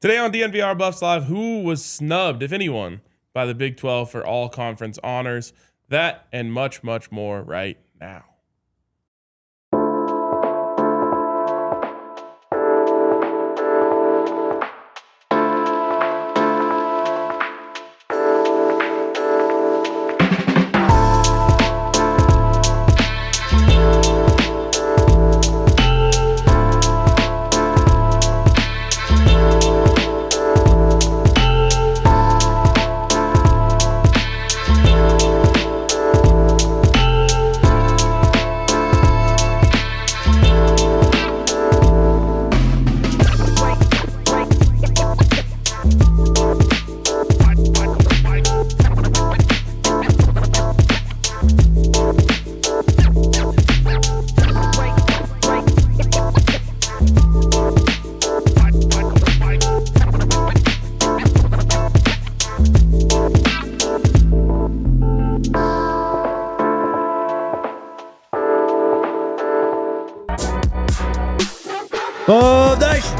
Today on DNVR Buffs Live, who was snubbed, if anyone, by the Big 12 for all conference honors? That and much, much more right now.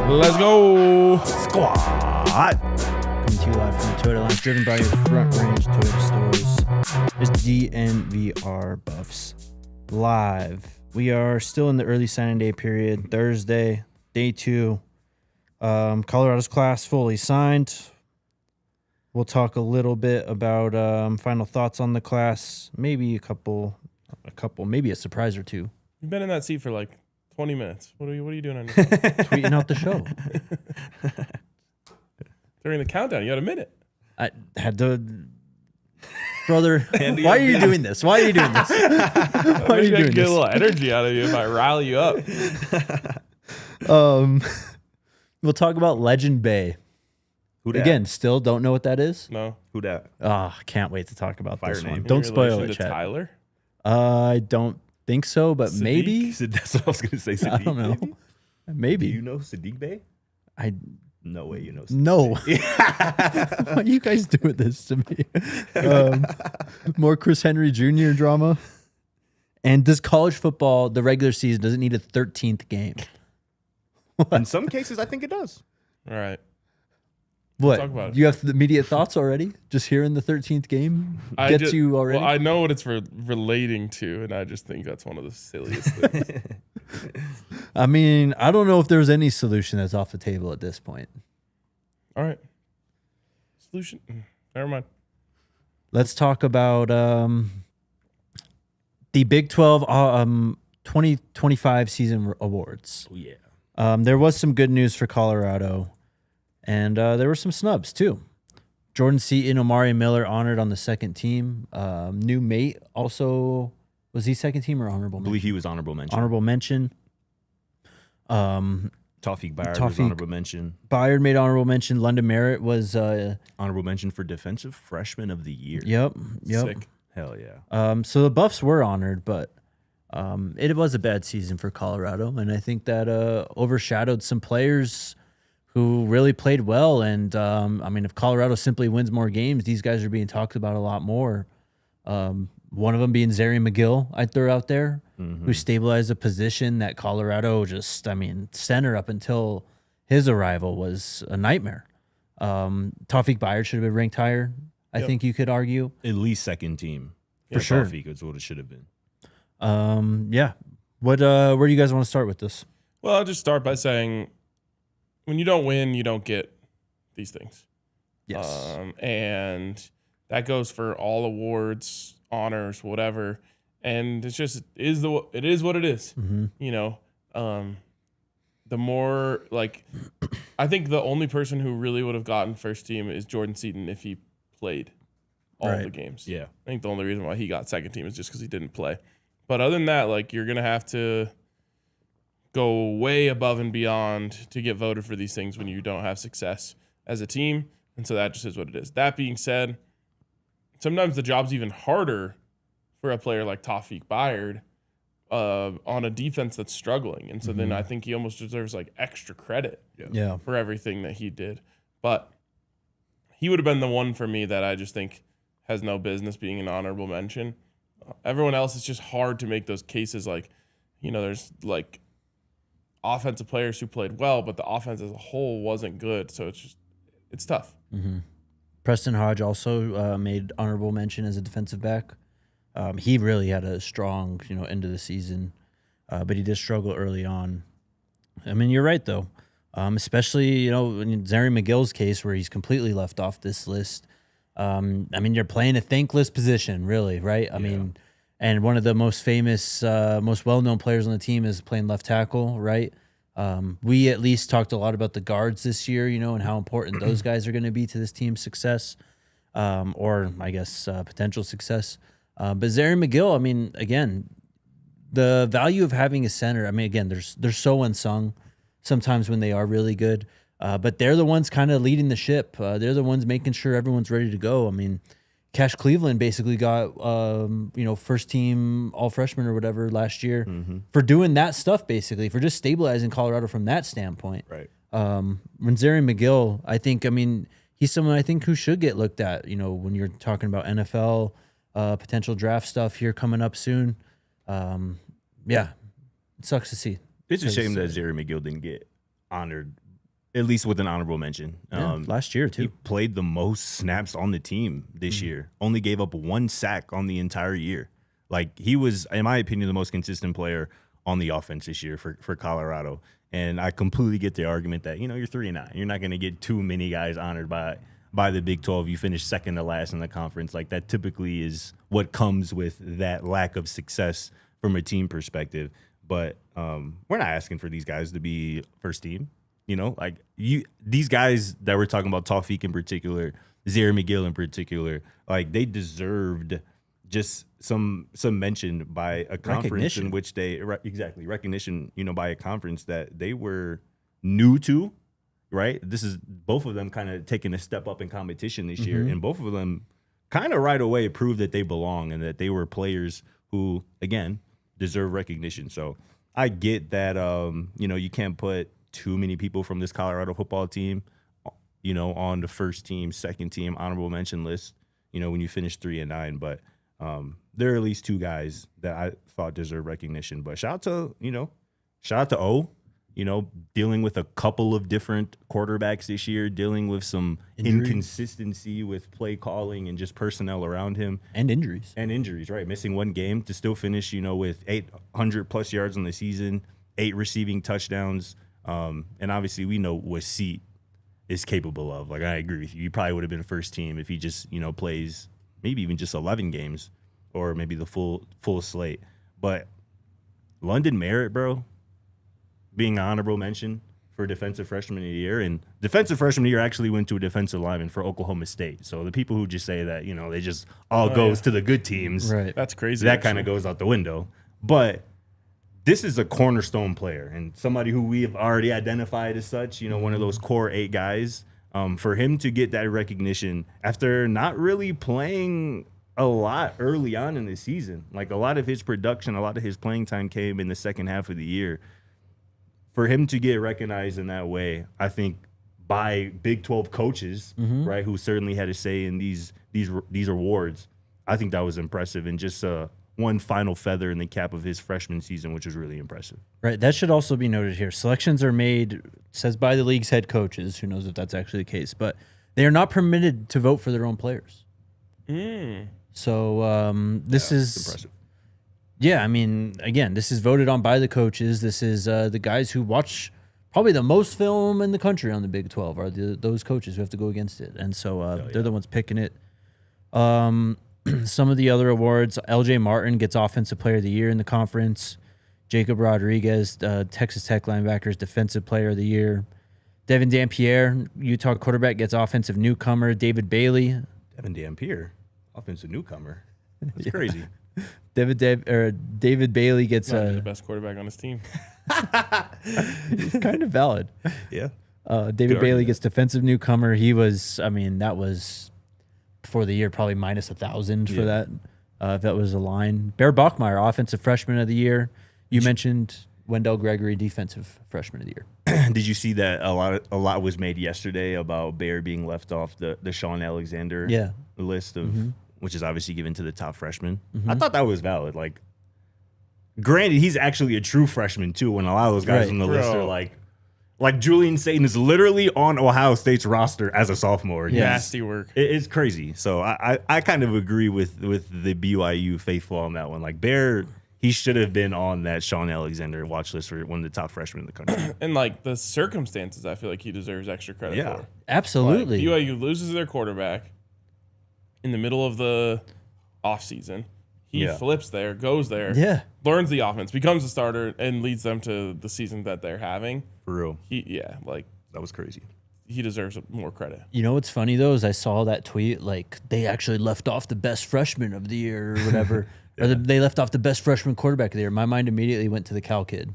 Let's go. Squad. Coming to you live from the Toyota Lounge, driven by your front range Toyota stores. It's DNVR Buffs Live. We are still in the early signing day period. Thursday, day 2. Colorado's class fully signed. We'll talk a little bit about final thoughts on the class. Maybe a couple, maybe a surprise or two. You've been in that seat for like 20 minutes. What are you doing on your phone? Tweeting out the show. During the countdown, you had a minute. I had to... Brother, why are you doing this? Why are you doing this? Why are you doing get this? a little energy out of you if I rally you up. We'll talk about Legend Bay. Who dat? Again, still don't know what that is. No. Who dat? Can't wait to talk about Fire this name. one. Don't In spoil relation it, to Chet. Tyler? I don't think so, but Sadiq? maybe. That's what I was going to say. Sadiq, I don't know. Maybe. Do you know Sadiq Bey? No way you know Sadiq. No. Why are you guys doing this to me? More Chris Henry Jr. drama. And does college football, the regular season, doesn't need a 13th game? In some cases, I think it does. All right. What? talk about it. You have the immediate thoughts already? Just hearing the 13th game gets you already? Well, I know what it's relating to, and I just think that's one of the silliest things. I mean, I don't know if there's any solution that's off the table at this point. All right. Solution? Never mind. Let's talk about the Big 12 2025 season awards. Oh, yeah. There was some good news for Colorado, and there were some snubs too. Jordan Seaton, Omari Miller honored on the second team. New mate also, was he second team or honorable I mention? believe he was honorable mention. Honorable mention. Tawfiq Bayard was honorable mention. Bayard made honorable mention. London Merritt was Honorable mention for Defensive Freshman of the Year. Yep. Sick. Hell yeah. So the Buffs were honored, but it was a bad season for Colorado, and I think that overshadowed some players who really played well. And I mean, if Colorado simply wins more games, these guys are being talked about a lot more. One of them being Zarian McGill, I'd throw out there, who stabilized a position that Colorado just, I mean, center up until his arrival was a nightmare. Tawfiq Bayard should have been ranked higher, I think you could argue. At least second team. For sure. Tawfiq is what it should have been. Yeah. Where do you guys want to start with this? Well, I'll just start by saying when you don't win, you don't get these things. Yes. And that goes for all awards, honors, whatever. And it's just it is what it is. Mm-hmm. You know, the more like I think the only person who really would have gotten first team is Jordan Seaton if he played all of the games. Yeah. I think the only reason why he got second team is just because he didn't play. But other than that, like you're gonna have to go way above and beyond to get voted for these things when you don't have success as a team. And so that just is what it is. That being said, sometimes the job's even harder for a player like Tawfiq Bayard on a defense that's struggling. And so then I think he almost deserves like extra credit for everything that he did. But he would have been the one for me that I just think has no business being an honorable mention. Everyone else, it's just hard to make those cases like, you know, there's like offensive players who played well, but the offense as a whole wasn't good. So it's tough. Mm-hmm. Preston Hodge also made honorable mention as a defensive back. He really had a strong, end of the season, but he did struggle early on. I mean, you're right though, especially in Zary McGill's case where he's completely left off this list. I mean, you're playing a thankless position, really, right? I mean, and one of the most famous, most well-known players on the team is playing left tackle, right? We at least talked a lot about the guards this year, and how important those guys are going to be to this team's success, or I guess potential success. But Zary McGill, I mean, again, the value of having a center, I mean, again, they're so unsung sometimes when they are really good, but they're the ones kind of leading the ship. They're the ones making sure everyone's ready to go. I mean, Cash Cleveland basically got, first team all freshman or whatever last year for doing that stuff, basically, for just stabilizing Colorado from that standpoint. Right. When Zary McGill, I mean, he's someone I think who should get looked at, when you're talking about NFL, potential draft stuff here coming up soon. Yeah, it sucks to see. It's a shame that Zary McGill didn't get honored, at least with an honorable mention. Last year, too. He played the most snaps on the team this year. Only gave up 1 sack on the entire year. Like, he was, in my opinion, the most consistent player on the offense this year for Colorado. And I completely get the argument that, you're 3-9. You're not going to get too many guys honored by the Big 12. You finish second to last in the conference. Like, that typically is what comes with that lack of success from a team perspective. But we're not asking for these guys to be first team. These guys that we're talking about, Tawfiq in particular, Zary McGill in particular, like, they deserved just some mention by a conference in which they recognition, by a conference that they were new to, right? This is both of them kind of taking a step up in competition this year, and both of them kind of right away proved that they belong and that they were players who, again, deserve recognition. So I get that, you can't put too many people from this Colorado football team, on the first team, second team, honorable mention list, when you finish 3-9. But there are at least 2 guys that I thought deserve recognition. But shout out to O, dealing with a couple of different quarterbacks this year, dealing with some inconsistency with play calling and just personnel around him. And injuries, right? Missing 1 game to still finish, with 800+ yards on the season, 8 receiving touchdowns. And obviously we know what Seat is capable of. Like, I agree with you. He probably would have been first team if he just, plays maybe even just 11 games or maybe the full slate. But London Merritt, bro, being an honorable mention for defensive freshman of the year. And defensive freshman of the year actually went to a defensive lineman for Oklahoma State. So the people who just say that, they just all goes to the good teams. Right. That's crazy. That kind of goes out the window. But this is a cornerstone player and somebody who we have already identified as such, one of those core 8 guys. For him to get that recognition after not really playing a lot early on in the season, like a lot of his production, a lot of his playing time came in the second half of the year. For him to get recognized in that way, I think by Big 12 coaches, right, who certainly had a say in these awards, I think that was impressive and just one final feather in the cap of his freshman season, which was really impressive. Right. That should also be noted here. Selections are made, says by the league's head coaches. Who knows if that's actually the case, but they are not permitted to vote for their own players. So this is impressive. Yeah, I mean, again, this is voted on by the coaches. This is the guys who watch probably the most film in the country on the Big 12 are those coaches who have to go against it. And so they're the ones picking it. Some of the other awards, LJ Martin gets Offensive Player of the Year in the conference. Jacob Rodriguez, Texas Tech linebackers, Defensive Player of the Year. Devin Dampierre, Utah quarterback, gets Offensive Newcomer. David Bailey. Devin Dampierre, Offensive Newcomer. That's crazy. David Bailey gets the best quarterback on his team. Kind of valid. Yeah. David Bailey gets Defensive Newcomer. He was, that was before the year probably minus 1,000 for that. If that was a line. Bear Bachmeier, Offensive Freshman of the Year. You mentioned Wendell Gregory, Defensive Freshman of the Year. Did you see that a lot was made yesterday about Bear being left off the Sean Alexander list of which is obviously given to the top freshmen? I thought that was valid. Like, Granted, he's actually a true freshman too. When a lot of those guys Right. on the list Bro. are like Julian Satan is literally on Ohio State's roster as a sophomore. Yeah. Nasty work. It's crazy. So I kind of agree with the BYU faithful on that one. Like Bear, he should have been on that Sean Alexander watch list for one of the top freshmen in the country. And like the circumstances, I feel like he deserves extra credit Yeah. for. Like, Absolutely. BYU loses their quarterback in the middle of the offseason. He Yeah. flips there, goes there, Yeah. learns the offense, becomes a starter, and leads them to the season that they're having. For real, That was crazy. he deserves more credit. You know what's funny though is I saw that tweet like they actually left off the best freshman of the year or whatever, or they left off the best freshman quarterback of the year. My mind immediately went to the Cal kid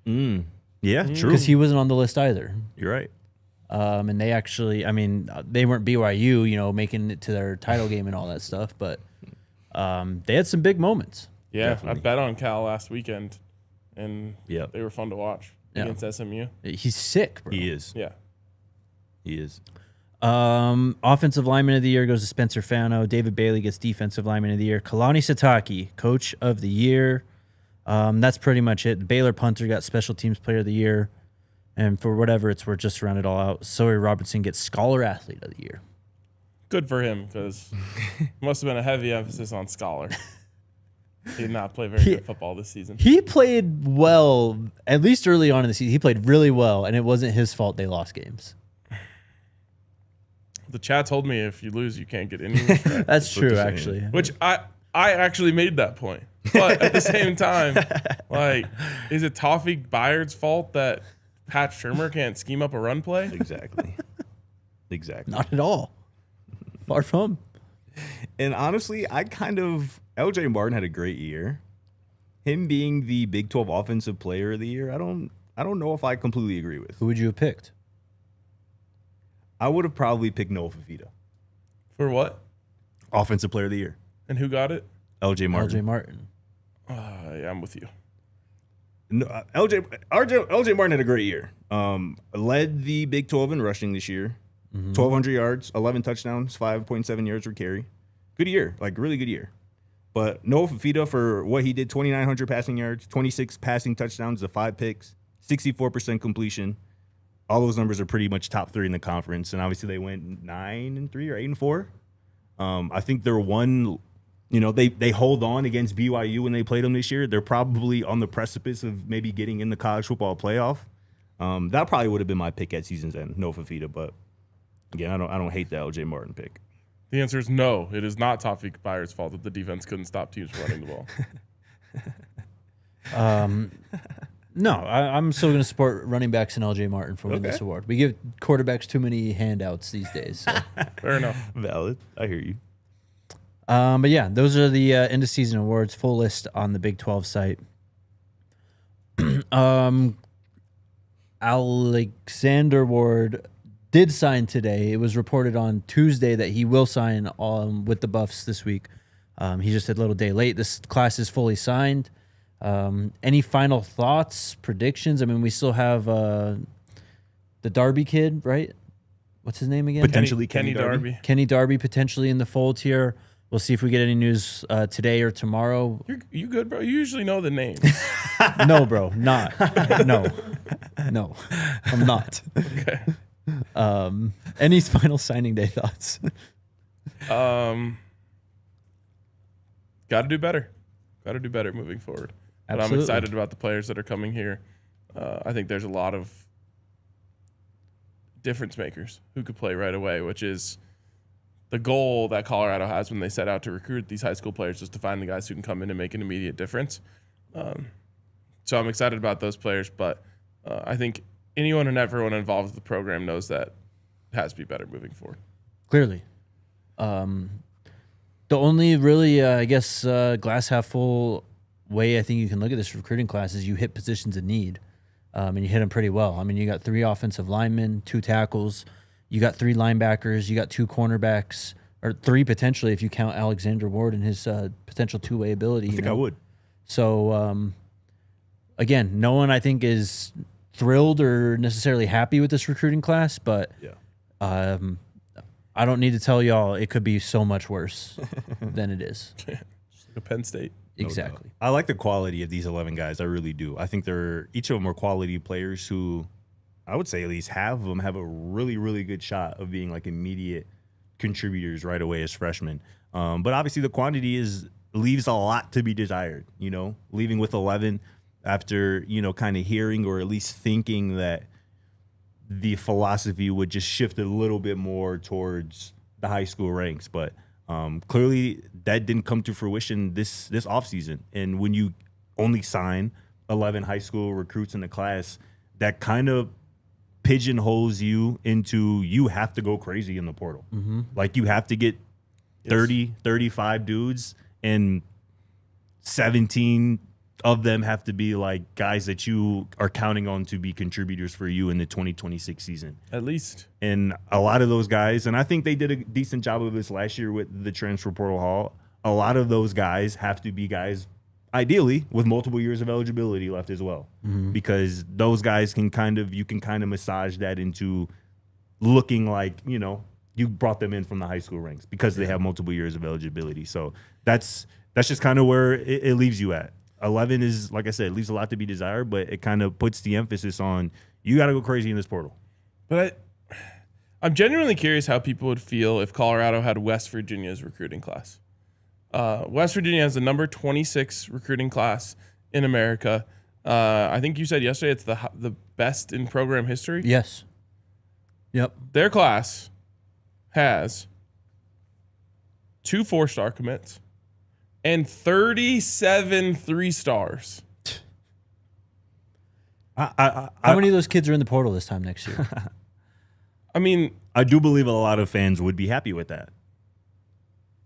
Yeah, true. because he wasn't on the list either. You're right. And they actually, I mean, they weren't BYU, you know, making it to their title game and all that stuff, but they had some big moments. Yeah, Definitely. I bet on Cal last weekend, and Yep. they were fun to watch Yeah. against SMU. He's sick, bro. He is. Yeah. He is. Offensive lineman of the year goes to Spencer Fano. David Bailey gets defensive lineman of the year. Kalani Sitake, coach of the year. That's pretty much it. The Baylor punter got special teams player of the year. And for whatever it's worth, just to round it all out, Sawyer Robertson gets scholar athlete of the year. Good for him, because must have been a heavy emphasis on Scholar. He did not play very good football this season. He played well, at least early on in the season. He played really well, and it wasn't his fault they lost games. The chat told me if you lose, you can't get any respect. That's what true, they're saying. actually. Which I actually made that point. But at the same time, like, is it Tawfiq Byard's fault that Pat Shermer can't scheme up a run play? Exactly. Exactly. Not at all. Far from. And honestly, LJ Martin had a great year. Him being the Big 12 Offensive Player of the Year, I don't know if I completely agree with. Who would you have picked? I would have probably picked Noah Fafita, For what? Offensive Player of the Year. And who got it? LJ Martin. LJ Martin. Yeah, I'm with you. No, LJ Martin had a great year. Led the Big 12 in rushing this year. 1,200 yards, 11 touchdowns, 5.7 yards per carry. Good year, like really good year. But Noah Fafita, for what he did, 2,900 passing yards, 26 passing touchdowns to 5 picks, 64% completion. All those numbers are pretty much top 3 in the conference. And obviously they went 9-3 or 8-4. I think they're one. You know, they hold on against BYU when they played them this year. They're probably on the precipice of maybe getting in the college football playoff. That probably would have been my pick at season's end, Noah Fafita. But again, I don't hate the LJ Martin pick. The answer is no. It is not Tawfiq Byard's fault that the defense couldn't stop teams from running the ball. No, I'm still going to support running backs and LJ Martin for winning this award. We give quarterbacks too many handouts these days. So. Fair enough. Valid. I hear you. But yeah, those are the end of season awards. Full list on the Big 12 site. Alexander Ward did sign today. It was reported on Tuesday that he will sign with the Buffs this week. He just a little day late. This class is fully signed. Any final thoughts, predictions? I mean, we still have the Darby kid, right? What's his name again? Potentially Kenny Darby. Kenny Darby potentially in the fold here. We'll see if we get any news today or tomorrow. You good, bro? You usually know the names. No, bro, not. No, I'm not. Okay. Any final signing day thoughts? Got to do better. Got to do better moving forward. But I'm Absolutely. excited about the players that are coming here. I think there's a lot of difference makers who could play right away, which is the goal that Colorado has when they set out to recruit these high school players, is to find the guys who can come in and make an immediate difference. So I'm excited about those players, but I think anyone and everyone involved with the program knows that it has to be better moving forward. Clearly. The only really, I guess, glass half full way I think you can look at this recruiting class is you hit positions of need, and you hit them pretty well. I mean, you got 3 offensive linemen, 2 tackles, you got 3 linebackers, you got 2 cornerbacks, or 3 potentially if you count Alexander Ward and his potential two-way ability. I think I would. So, again, no one I think is thrilled or necessarily happy with this recruiting class, but Yeah. I don't need to tell y'all it could be so much worse than it is. Just like a Penn State. Exactly. I like the quality of these 11 guys. I really do. I think each of them are quality players who I would say at least half of them have a really, really good shot of being like immediate contributors right away as freshmen. But obviously the quantity leaves a lot to be desired, leaving with 11 after, kind of hearing or at least thinking that the philosophy would just shift a little bit more towards the high school ranks. But clearly that didn't come to fruition this offseason. And when you only sign 11 high school recruits in the class, that kind of pigeonholes you into you have to go crazy in the portal. Mm-hmm. Like you have to get 30, 35 dudes, and 17 of them have to be like guys that you are counting on to be contributors for you in the 2026 season. At least. And a lot of those guys, and I think they did a decent job of this last year with the transfer portal haul, a lot of those guys have to be guys ideally with multiple years of eligibility left as well. Mm-hmm. Because those guys you can kind of massage that into looking like, you brought them in from the high school ranks because they have multiple years of eligibility. So that's just kind of where it leaves you at. 11 is, like I said, it leaves a lot to be desired, but it kind of puts the emphasis on you got to go crazy in this portal. But I'm genuinely curious how people would feel if Colorado had West Virginia's recruiting class. West Virginia has the number 26 recruiting class in America. I think you said yesterday it's the best in program history. Yes. Yep. Their class has 2 4-star commits and 37 3-stars. How many of those kids are in the portal this time next year? I mean, I do believe a lot of fans would be happy with that.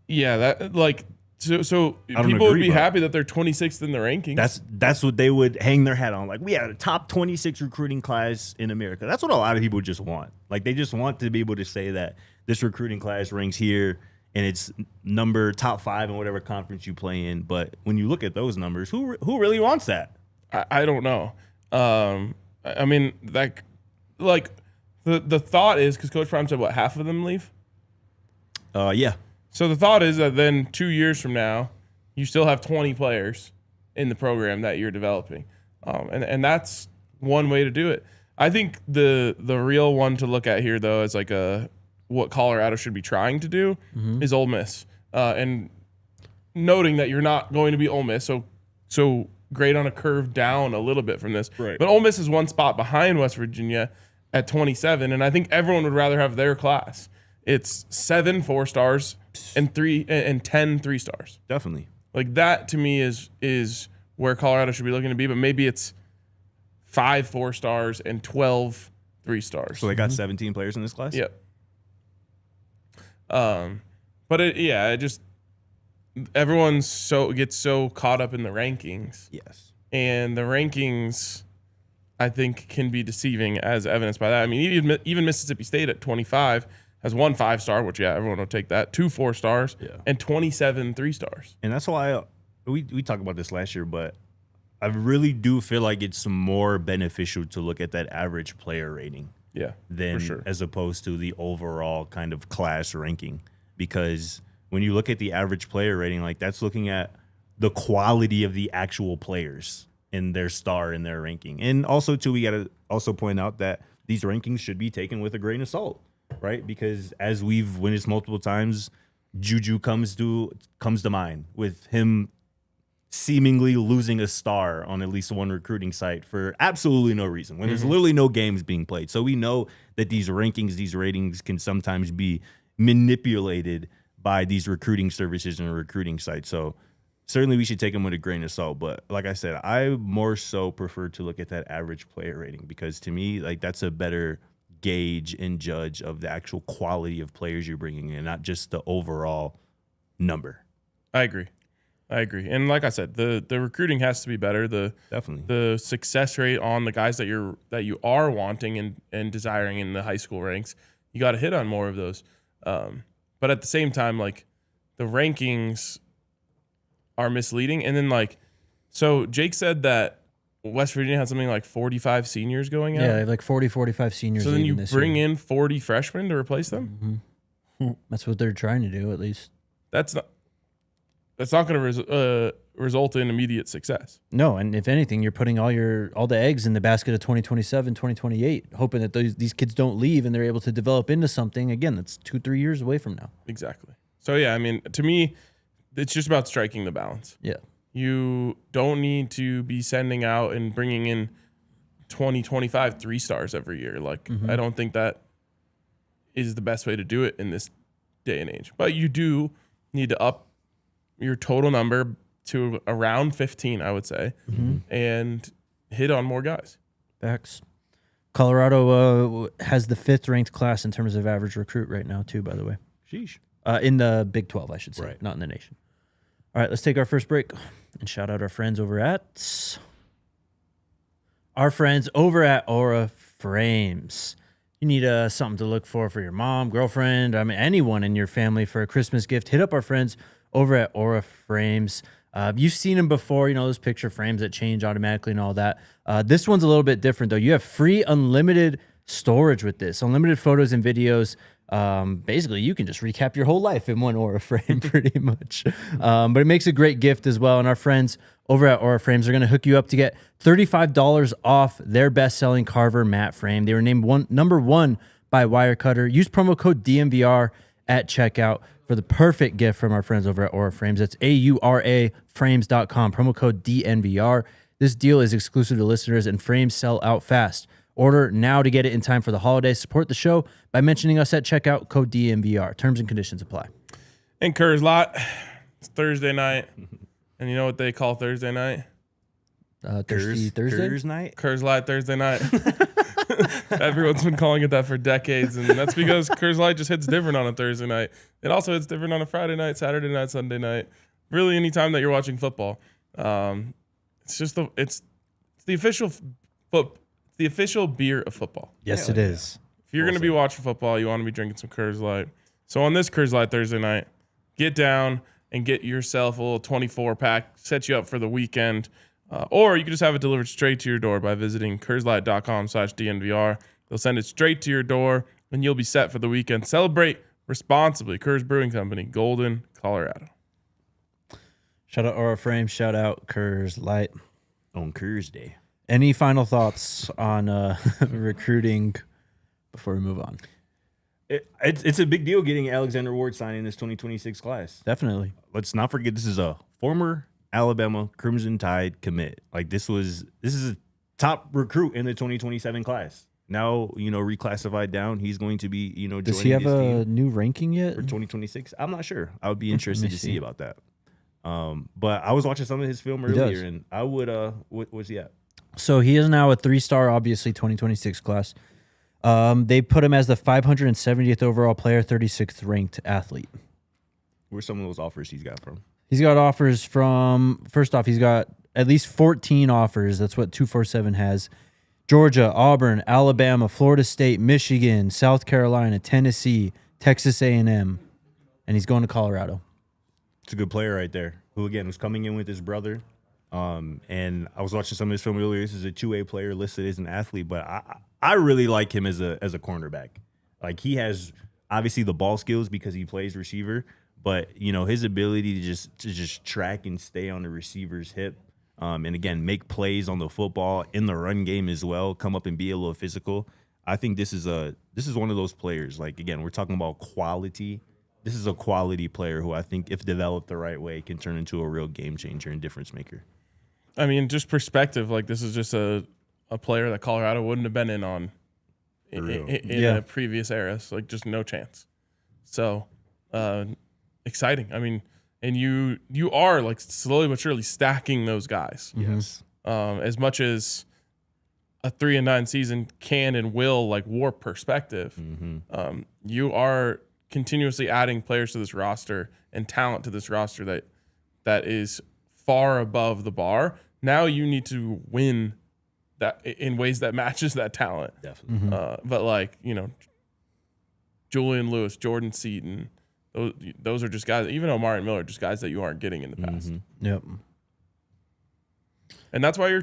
Yeah, that like so don't people would agree, be but happy that they're 26th in the rankings. That's what they would hang their hat on. Like, we had a top 26 recruiting class in America. That's what a lot of people just want. Like, they just want to be able to say that this recruiting class ranks here and it's number top 5 in whatever conference you play in. But when you look at those numbers, who really wants that? I don't know. I mean, that like the thought is, because Coach Prime said what, half of them leave? Yeah. So the thought is that then 2 years from now, you still have 20 players in the program that you're developing, and that's one way to do it. I think the real one to look at here, though, is like what Colorado should be trying to do is Ole Miss, and noting that you're not going to be Ole Miss, so grade on a curve down a little bit from this. Right. But Ole Miss is one spot behind West Virginia at 27, and I think everyone would rather have their class. It's 7 4-stars and 10 3-stars. Definitely. Like, that to me is where Colorado should be looking to be, but maybe it's 5 4-stars and 12 3-stars. So they got 17 players in this class? Yep. But it just everyone gets so caught up in the rankings. Yes. And the rankings, I think, can be deceiving, as evidenced by that. I mean, even Mississippi State at 25 has 1 5-star, which, yeah, everyone will take that, 2 4-stars, and 27 3-stars. And that's why we talked about this last year, but I really do feel like it's more beneficial to look at that average player rating. Yeah, than for sure. As opposed to the overall kind of class ranking. Because when you look at the average player rating, like, that's looking at the quality of the actual players and their star in their ranking. And also, too, we got to also point out that these rankings should be taken with a grain of salt, right? Because as we've witnessed multiple times, Juju comes to mind with him seemingly losing a star on at least one recruiting site for absolutely no reason, when there's literally no games being played. So we know that these rankings, these ratings can sometimes be manipulated by these recruiting services and recruiting sites. So certainly we should take them with a grain of salt. But like I said, I more so prefer to look at that average player rating, because to me, like, that's a better gauge and judge of the actual quality of players you're bringing in, not just the overall number. I agree. And like I said, the recruiting has to be better. Definitely. The success rate on the guys that you are wanting and desiring in the high school ranks, you got to hit on more of those. But at the same time, like, the rankings are misleading. And then, like, so Jake said that West Virginia had something like 45 seniors going out. Yeah, they have like 40, 45 seniors. So then you this bring year. in 40 freshmen to replace them? That's what they're trying to do, at least. That's not going to result in immediate success. No, and if anything, you're putting all the eggs in the basket of 2027, 2028, hoping that these kids don't leave and they're able to develop into something. Again, that's 2-3 years away from now. Exactly. So yeah, I mean, to me, it's just about striking the balance. Yeah. You don't need to be sending out and bringing in 20, 25 3-stars every year. Like, I don't think that is the best way to do it in this day and age. But you do need to up your total number to around 15, I would say, and hit on more guys. Facts. Colorado has the 5th ranked class in terms of average recruit right now, too, by the way. Sheesh. In the Big 12, I should say, Right. not in the nation. All right, let's take our first break and shout out our friends over at Aura Frames. You need something to look for your mom, girlfriend, anyone in your family for a Christmas gift. Hit up our friends over at Aura Frames. You've seen them before, those picture frames that change automatically and all that. This one's a little bit different, though. You have free unlimited storage with this, unlimited photos and videos. Basically, you can just recap your whole life in one Aura frame pretty much. But it makes a great gift as well. And our friends over at Aura Frames are going to hook you up to get $35 off their best-selling Carver matte frame. They were named number 1 by Wirecutter. Use promo code DNVR at checkout for the perfect gift from our friends over at Aura Frames. That's AURAFrames.com, promo code DNVR. This deal is exclusive to listeners, and frames sell out fast. Order now to get it in time for the holidays. Support the show by mentioning us at checkout, code DNVR. Terms and conditions apply. And Kerr's Lot, it's Thursday night. And you know what they call Thursday night? Thursday? Kerr's night? Kerr's Light Thursday night. Everyone's been calling it that for decades, and that's because Kerr's Light just hits different on a Thursday night. It also hits different on a Friday night, Saturday night, Sunday night. Really, any time that you're watching football. It's just the official beer of football. Yes, it is. If you're going to be watching football, you want to be drinking some Kerr's Light. So on this Kerr's Light Thursday night, get down and get yourself a little 24-pack, set you up for the weekend. Or you can just have it delivered straight to your door by visiting KersLight.com/DNVR. They'll send it straight to your door, and you'll be set for the weekend. Celebrate responsibly. Kerr's Brewing Company, Golden, Colorado. Shout out Aura Frame. Shout out Kerr's Light. On Kerr's Day. Any final thoughts on recruiting before we move on? It's a big deal getting Alexander Ward signed in this 2026 class. Definitely. Let's not forget this is a former Alabama Crimson Tide commit. Like this is a top recruit in the 2027 class. Now, reclassified down, he's going to be, joining Does he have his a team new ranking yet? for 2026. I'm not sure. I would be interested to see about that. But I was watching some of his film earlier, and I would what's he at? So he is now a 3-star, obviously 2026 class. They put him as the 570th overall player, 36th ranked athlete. Where's some of those offers he's got from? He's got offers from, first off, he's got at least 14 offers. That's what 247 has. Georgia, Auburn, Alabama, Florida State, Michigan, South Carolina, Tennessee, Texas A&M, and he's going to Colorado. It's a good player right there, who, again, was coming in with his brother. And I was watching some of his film earlier. This is a 2A player listed as an athlete, but I really like him as a cornerback. Like, he has obviously the ball skills because he plays receiver, but his ability to just track and stay on the receiver's hip, and again make plays on the football in the run game as well, come up and be a little physical. I think this is one of those players. Like, again, we're talking about quality. This is a quality player who I think, if developed the right way, can turn into a real game changer and difference maker. I mean, just perspective, like this is just a player that Colorado wouldn't have been in on in a previous era. So, like, just no chance. So exciting. I mean, and you are like slowly but surely stacking those guys. Yes. As much as a 3-9 season can and will like warp perspective, you are continuously adding players to this roster and talent to this roster that is far above the bar. Now you need to win that in ways that matches that talent. Definitely. But like, Julian Lewis, Jordan Seaton, those are just guys, even Omari Miller, just guys that you aren't getting in the past. Yep. And that's why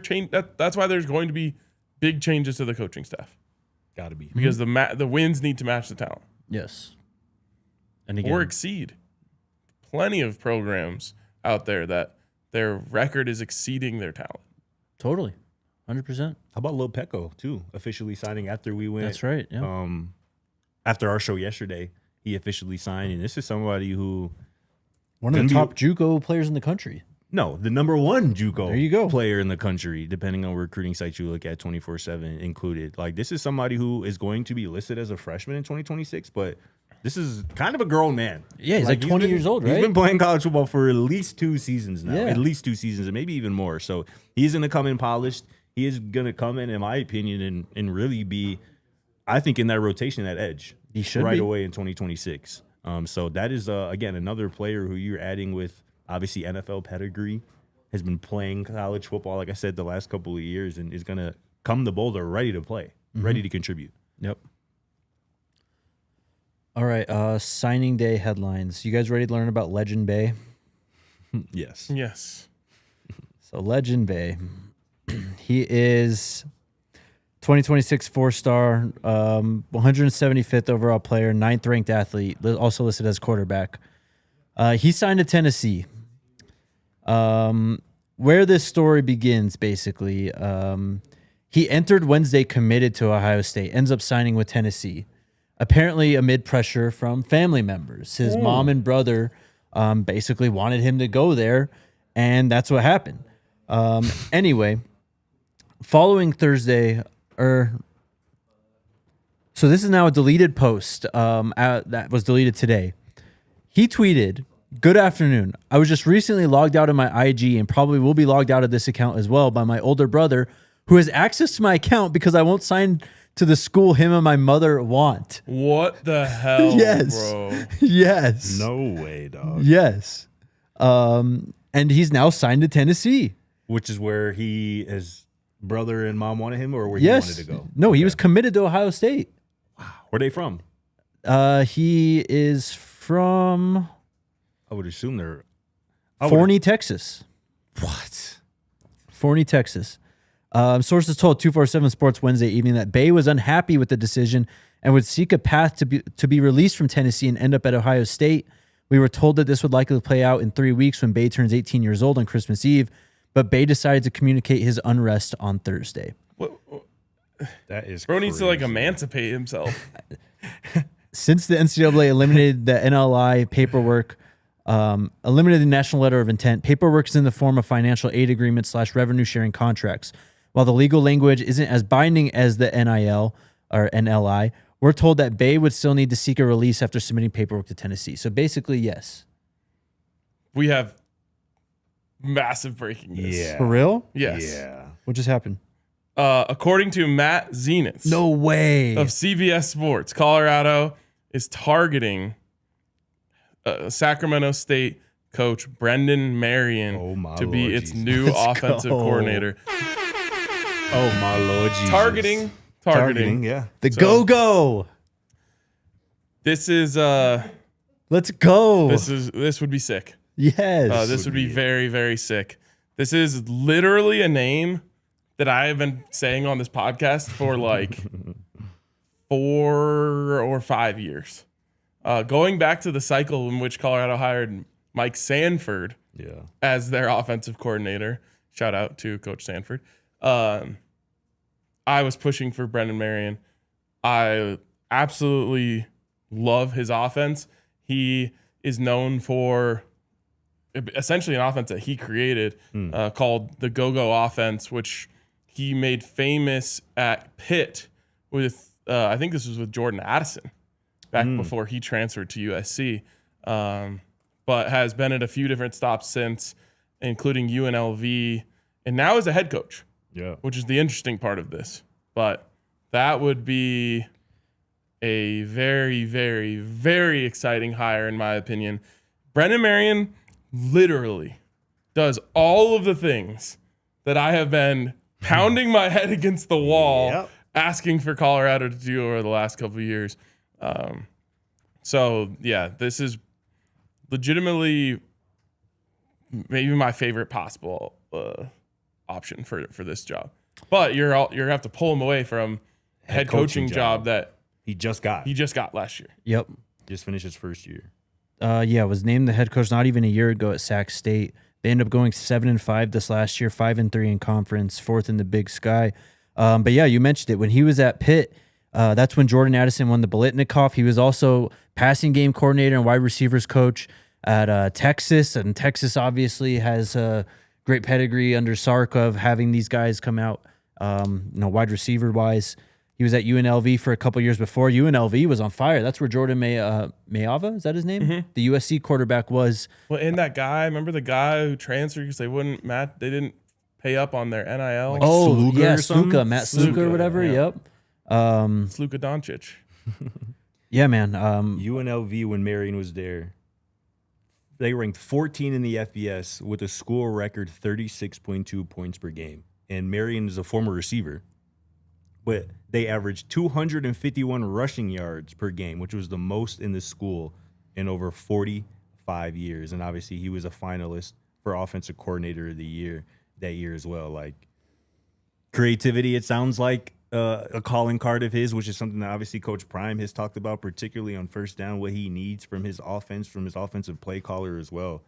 that's why there's going to be big changes to the coaching staff. Got to be. Because the wins need to match the talent. Yes. And again, Or exceed. Plenty of programs out there that their record is exceeding their talent. Totally. 100%. How about Lil Pecco too? Officially signing after we went. That's right. Yeah. After our show yesterday, he officially signed, and this is somebody who One of the top JUCO players in the country. No, the number one JUCO There you go. player in the country, depending on recruiting sites you look at, 24/7 included. Like, this is somebody who is going to be listed as a freshman in 2026, but this is kind of a grown man. Yeah, he's like 20 years old, right? He's been playing college football for at least 2 seasons now, Yeah. at least 2 seasons, and maybe even more. So he's going to come in polished. He is going to come in my opinion, and really be, I think, in that rotation, that edge. He should right be. away in 2026. So that is, again, another player who you're adding with, obviously, NFL pedigree, has been playing college football, like I said, the last couple of years, and is going to come to Boulder ready to play, ready to contribute. Yep. All right, signing day headlines. You guys ready to learn about Legend Bay? Yes. Yes. So Legend Bay, he is 2026 4-star, 175th overall player, 9th ranked athlete, also listed as quarterback. He signed to Tennessee. Where this story begins, basically, he entered Wednesday committed to Ohio State, ends up signing with Tennessee, apparently amid pressure from family members. His mom and brother basically wanted him to go there, and that's what happened. Anyway, following Thursday, so this is now a deleted post that was deleted today. He tweeted, "Good afternoon. I was just recently logged out of my IG and probably will be logged out of this account as well by my older brother, who has access to my account because I won't sign to the school him and my mother want." What the hell, Yes. bro? Yes. No way, dog. Yes. And he's now signed to Tennessee. Which is where his brother and mom wanted him, or where he wanted Yes. to go? No, he was committed to Ohio State. Where are they from? He is from I would assume they're Forney, Texas. What? Forney, Texas. Sources told 247 Sports Wednesday evening that Bay was unhappy with the decision and would seek a path to be released from Tennessee and end up at Ohio State. We were told that this would likely play out in 3 weeks when Bay turns 18 years old on Christmas Eve, but Bay decided to communicate his unrest on Thursday. What? That is Bro needs to like crazy. emancipate himself. Since the NCAA eliminated the NLI paperwork, eliminated the National Letter of Intent, paperwork is in the form of financial aid agreements / revenue sharing contracts. While the legal language isn't as binding as the NIL or NLI, we're told that Bay would still need to seek a release after submitting paperwork to Tennessee. So basically, yes. We have massive breaking news. Yeah. For real? Yes. Yeah. What just happened? According to Matt Zenitz No way. of CBS Sports, Colorado is targeting Sacramento State coach Brennan Marion Oh, my to be Lord its Jesus. new Let's offensive go. coordinator. Oh my Lord Jesus. Targeting. Yeah. The So- go-go. This is Let's go. this would be sick. Yes. This would be be it. very, very sick. This is literally a name that I have been saying on this podcast for like 4 or 5 years. Going back to the cycle in which Colorado hired Mike Sanford Yeah. as their offensive coordinator. Shout out to Coach Sanford. I was pushing for Brennan Marion. I absolutely love his offense. He is known for essentially an offense that he created called the Go-Go offense, which he made famous at Pitt with, I think this was with Jordan Addison back before he transferred to USC, but has been at a few different stops since, including UNLV, and now is a head coach, Yeah. which is the interesting part of this. But that would be a very, very, very exciting hire, in my opinion. Brennan Marion literally does all of the things that I have been pounding my head against the wall, Yep. asking for Colorado to do over the last couple of years. So, yeah, this is legitimately maybe my favorite possible option for this job. But you're gonna have to pull him away from head coaching job that He just got. he just got last year. Yep. just finished his first year. Was named the head coach not even a year ago at Sac State. They end up going 7-5 this last year, 5-3 in conference, 4th in the Big Sky. But yeah, you mentioned it. When he was at Pitt, that's when Jordan Addison won the Biletnikoff. He was also passing game coordinator and wide receivers coach at Texas. And Texas obviously has a great pedigree under Sark of having these guys come out, wide receiver wise. He was at UNLV for a couple years before. UNLV was on fire. That's where Jordan Mayava, is that his name? Mm-hmm. The USC quarterback was. Well, and that guy, remember the guy who transferred because they didn't pay up on their NIL? Like Sluka or something? Sluka, Matt Sluka or whatever. yeah. Yep. Sluka Doncic. Yeah, man. UNLV, when Marion was there, they ranked 14 in the FBS with a school record 36.2 points per game. And Marion is a former receiver, but they averaged 251 rushing yards per game, which was the most in the school in over 45 years. And obviously he was a finalist for Offensive Coordinator of the Year that year as well. Like, creativity, it sounds like a calling card of his, which is something that obviously Coach Prime has talked about, particularly on first down, what he needs from his offense, from his offensive play caller as well.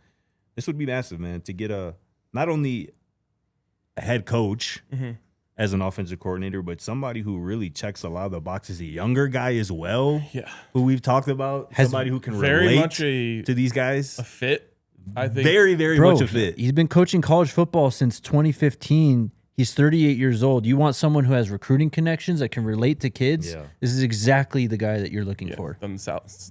This would be massive, man, to get not only a head coach as an offensive coordinator, but somebody who really checks a lot of the boxes, a younger guy as well, who we've talked about, somebody who can very relate much to these guys. a fit. I think Very, very much a fit. He's been coaching college football since 2015. He's 38 years old. You want someone who has recruiting connections that can relate to kids? Yeah. This is exactly the guy that you're looking for. done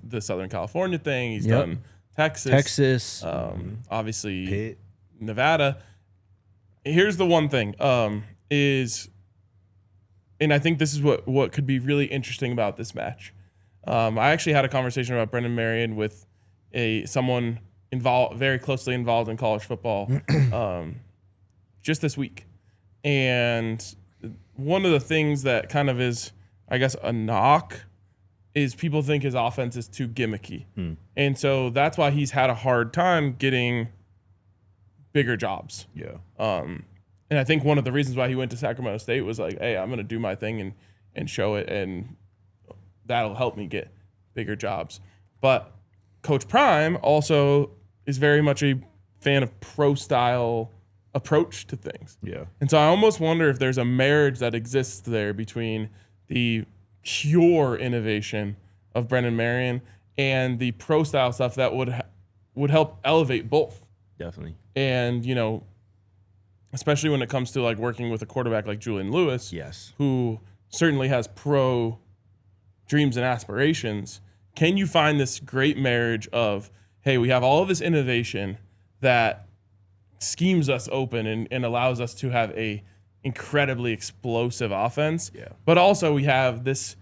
the Southern California thing. He's done Texas, obviously Pitt. Nevada. Here's the one thing is, and I think this is what could be really interesting about this match. I actually had a conversation about Brennan Marion with someone very closely involved in college football just this week. And one of the things that kind of is, I guess, a knock is people think his offense is too gimmicky. And so that's why he's had a hard time getting bigger jobs. Yeah. And I think one of the reasons why he went to Sacramento State was like, hey, I'm going to do my thing and show it, and that'll help me get bigger jobs. But Coach Prime also is very much a fan of pro-style approach to things. Yeah. And so I almost wonder if there's a marriage that exists there between the pure innovation of Brennan Marion and the pro-style stuff that would help elevate both. Definitely. And, especially when it comes to like working with a quarterback like Julian Lewis, Yes. who certainly has pro dreams and aspirations. Can you find this great marriage of, hey, we have all of this innovation that schemes us open and allows us to have a incredibly explosive offense, but also we have this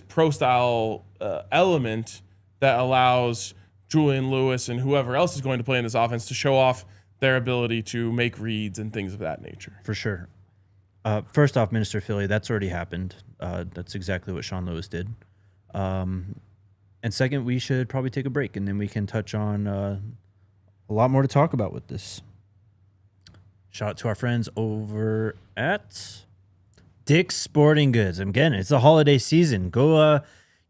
pro style element that allows Julian Lewis and whoever else is going to play in this offense to show off their ability to make reads and things of that nature. For sure. First off, Minister Philly, that's already happened. That's exactly what Sean Lewis did. And second, we should probably take a break, and then we can touch on a lot more to talk about with this. Shout out to our friends over at Dick's Sporting Goods. Again, it's the holiday season. Go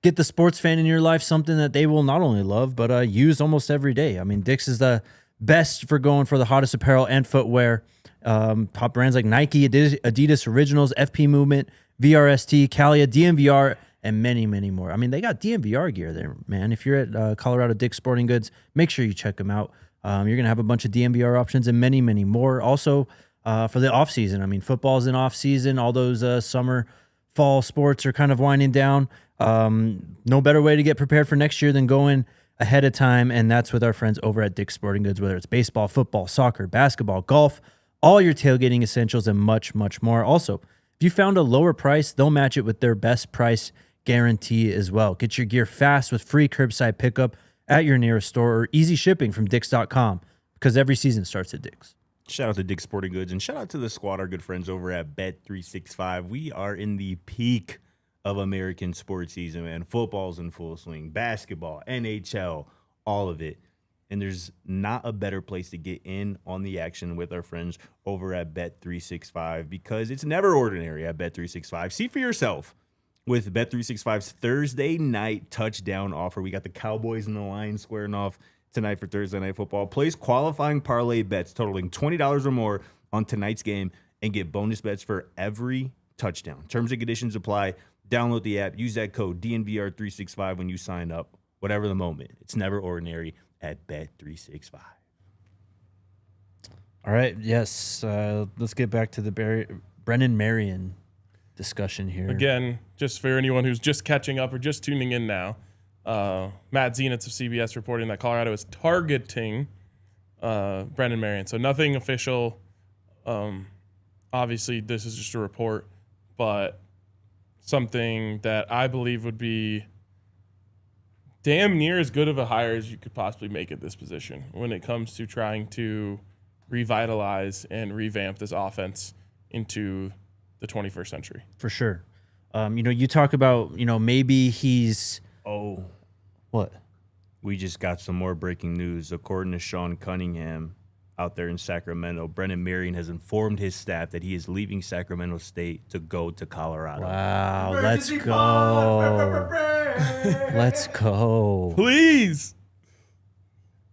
get the sports fan in your life something that they will not only love, but use almost every day. I mean, Dick's is the best for going for the hottest apparel and footwear. Top brands like Nike, Adidas Originals, FP Movement, VRST, Calia, DNVR, and many, many more. I mean, they got DNVR gear there, man. If you're at Colorado Dick's Sporting Goods, make sure you check them out. You're going to have a bunch of DNVR options and many, many more. Also, for the off season, I mean, football's in off season. All those summer, fall sports are kind of winding down. No better way to get prepared for next year than going ahead of time, and that's with our friends over at Dick's Sporting Goods, whether it's baseball, football, soccer, basketball, golf, all your tailgating essentials, and much, much more. Also, if you found a lower price, they'll match it with their best price guarantee as well. Get your gear fast with free curbside pickup at your nearest store or easy shipping from Dicks.com, because every season starts at Dick's. Shout out to Dick's Sporting Goods, and shout out to the squad, our good friends over at Bet365. We are in the peak of American sports season, man. Football's in full swing, basketball, NHL, all of it. And there's not a better place to get in on the action with our friends over at Bet365, because it's never ordinary at Bet365. See for yourself with Bet365's Thursday night touchdown offer. We got the Cowboys and the Lions squaring off tonight for Thursday Night Football. Place qualifying parlay bets totaling $20 or more on tonight's game and get bonus bets for every touchdown. Terms and conditions apply. Download the app. Use that code DNVR365 when you sign up. Whatever the moment, it's never ordinary at Bet365. All right. Yes. Let's get back to the Brennan Marion discussion here. Again, just for anyone who's just catching up or just tuning in now, Matt Zenitz of CBS reporting that Colorado is targeting Brennan Marion. So nothing official. Obviously, this is just a report, but something that I believe would be damn near as good of a hire as you could possibly make at this position when it comes to trying to revitalize and revamp this offense into the 21st century. For sure. You talk about, maybe he's... Oh, what? we just got some more breaking news. According to Sean Cunningham out there in Sacramento, Brennan Marion has informed his staff that he is leaving Sacramento State to go to Colorado. Wow, let's go. Let's go. Please.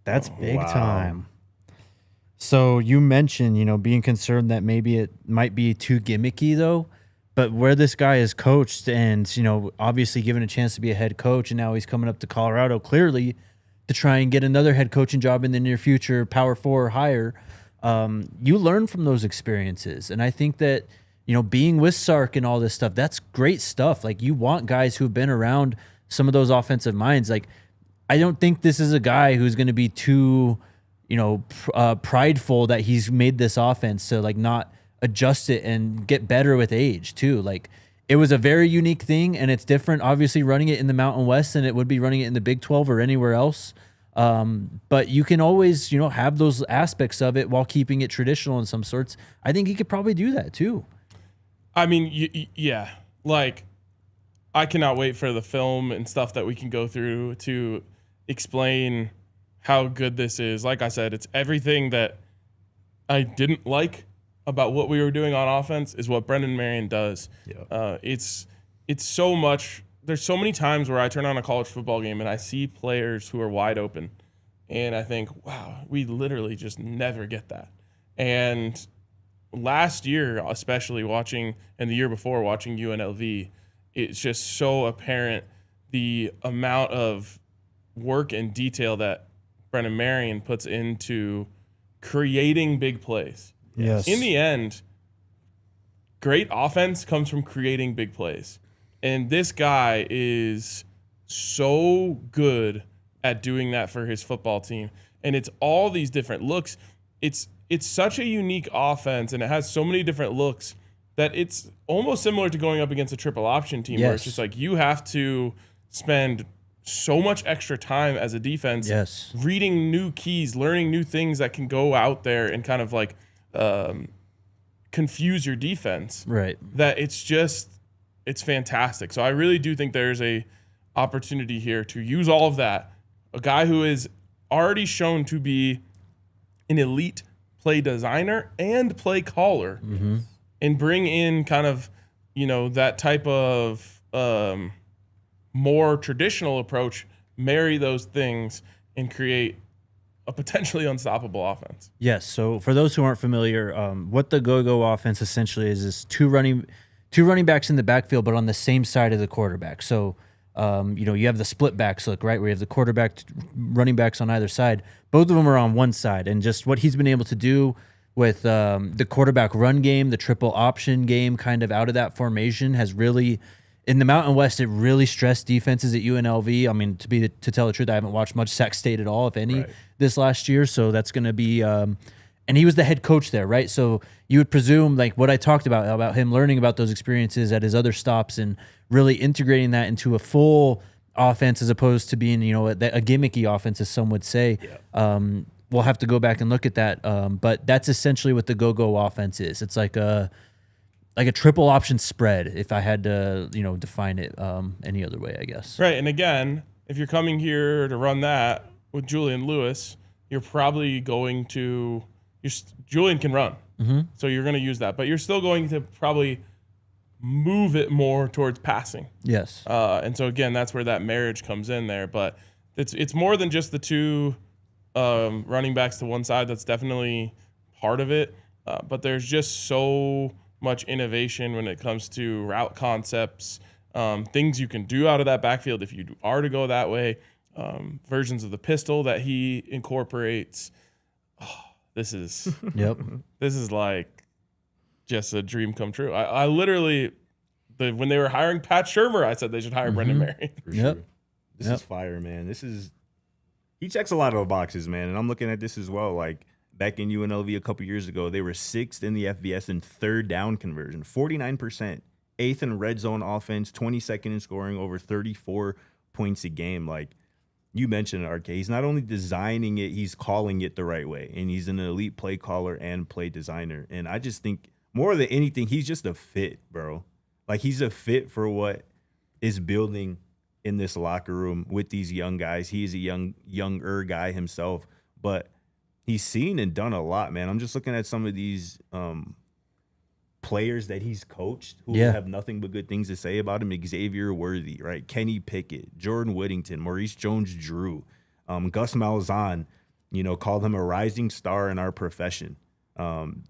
That's big Wow. time. So you mentioned, being concerned that maybe it might be too gimmicky, though. But where this guy is coached and, obviously given a chance to be a head coach, and now he's coming up to Colorado clearly to try and get another head coaching job in the near future, Power 4 or higher, you learn from those experiences. And I think that, being with Sark and all this stuff, that's great stuff. Like, you want guys who've been around some of those offensive minds. Like, I don't think this is a guy who's going to be too, prideful that he's made this offense to, not adjust it and get better with age, too. Like, it was a very unique thing, and it's different, obviously, running it in the Mountain West than it would be running it in the Big 12 or anywhere else. But you can always, have those aspects of it while keeping it traditional in some sorts. I think he could probably do that, too. I mean, yeah. Like, I cannot wait for the film and stuff that we can go through to explain how good this is. Like I said, it's everything that I didn't like about what we were doing on offense is what Brennan Marion does. Yeah. It's so much. There's so many times where I turn on a college football game and I see players who are wide open, and I think, wow, we literally just never get that. And last year, especially watching, and the year before watching UNLV, it's just so apparent the amount of work and detail that Brennan Marion puts into creating big plays. Yes. In the end, great offense comes from creating big plays. And this guy is so good at doing that for his football team. And it's all these different looks. It's such a unique offense, and it has so many different looks that it's almost similar to going up against a triple option team where it's just like you have to spend so much extra time as a defense reading new keys, learning new things that can go out there and kind of like confuse your defense. Right. That it's fantastic. So I really do think there's a opportunity here to use all of that. A guy who is already shown to be an elite play designer and play caller, and bring in kind of, that type of more traditional approach, marry those things and create a potentially unstoppable offense. Yes. So for those who aren't familiar, what the go-go offense essentially is two running backs in the backfield, but on the same side of the quarterback. So, you have the split backs look, right, where you have the quarterback, running backs on either side. Both of them are on one side. And just what he's been able to do with the quarterback run game, the triple option game, kind of out of that formation has really, in the Mountain West, it really stressed defenses at UNLV. I mean, to tell the truth, I haven't watched much Sac State at all, if any, this last year. So that's going to be, and he was the head coach there, right? So you would presume, like what I talked about him learning about those experiences at his other stops and really integrating that into a full offense as opposed to being, a gimmicky offense, as some would say. We'll have to go back and look at that. But that's essentially what the go-go offense is. It's like a triple option spread, if I had to, define it any other way, I guess. Right. And again, if you're coming here to run that with Julian Lewis, you're probably going to Julian can run. So you're going to use that, but you're still going to probably move it more towards passing. Yes. And so again, that's where that marriage comes in there, but it's more than just the two running backs to one side. That's definitely part of it. But there's just so much innovation when it comes to route concepts, things you can do out of that backfield if you are to go that way, versions of the pistol that he incorporates. Oh, this is like just a dream come true. I literally, when they were hiring Pat Shurmur, I said they should hire Brennan Marion. For sure. This is fire, man. He checks a lot of the boxes, man. And I'm looking at this as well. Like back in UNLV a couple years ago, they were 6th in the FBS in third down conversion, 49%, 8th in red zone offense, 22nd in scoring, over 34 points a game. Like you mentioned, RK, he's not only designing it, he's calling it the right way. And he's an elite play caller and play designer. And I just think more than anything, he's just a fit, bro. Like he's a fit for what is building in this locker room with these young guys. He is a younger guy himself, but he's seen and done a lot, man. I'm just looking at some of these players that he's coached who have nothing but good things to say about him. Xavier Worthy, right? Kenny Pickett, Jordan Whittington, Maurice Jones-Drew, Gus Malzahn, called him a rising star in our profession.